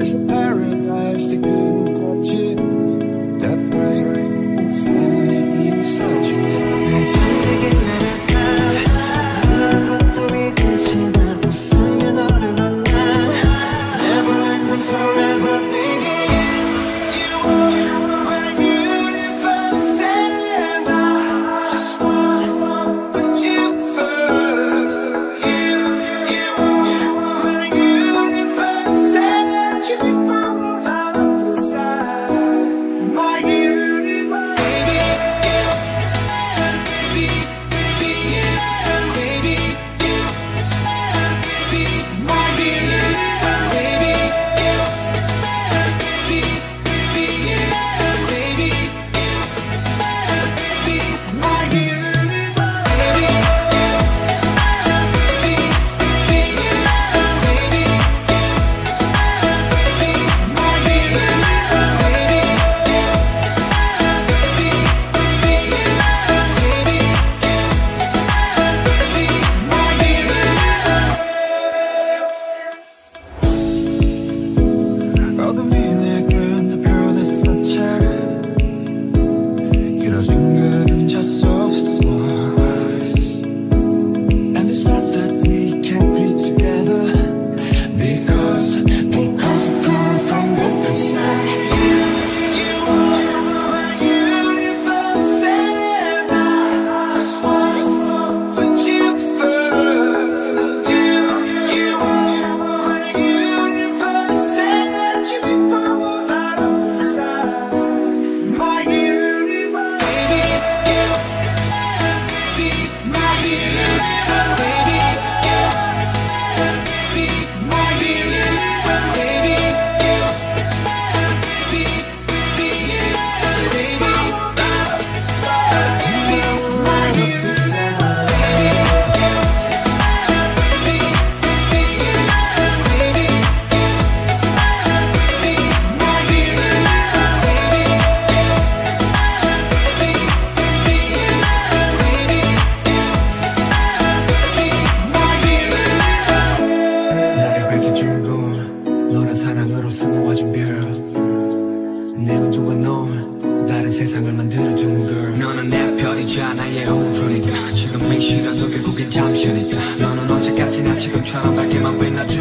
It's a paradise that couldn't touch it. That bright and family inside you. 내게 날아가 너는 것도 잊은 채 웃으며 너를 만나 Never ending forever baby You are my universe and I just want to put you first You are my universe and you are inside my universe Baby, you decide, baby, baby, yeah, baby, you decide, baby, my universe, baby, you decide, baby, baby, yeah, baby, you decide, baby, my universe, baby, you decide, baby, baby, yeah, baby, you decide, baby, my universe, baby, you decide, baby, baby, yeah, baby, you decide, baby, my universe. 어둠이 내겐 더 변했었지. 길어진 그 그림자 속에서 And it's sad that we can't be together Because we come from different sides You are my universe and I just want to put you first You are my universe and you are inside my universe Baby, you decide, baby, my universe Baby, you decide, baby, my universe Baby, you decide, baby, baby, yeah, baby, you decide, baby, my universe Baby, you decide, baby, baby, yeah, baby, you decide, baby, my universe Baby, you decide, baby, baby, yeah, baby, you decide, baby, my universe 나를 밝혀주는 건 너란 사랑으로 수놓아진 별내 우주와 너 다른 세상을 만들어주는 걸 너는 내 별이자 나의 우주니까 지금 이 시련도 결국엔 잠시니까 너는 언제까지나 지금처럼 밝게만 빛나줘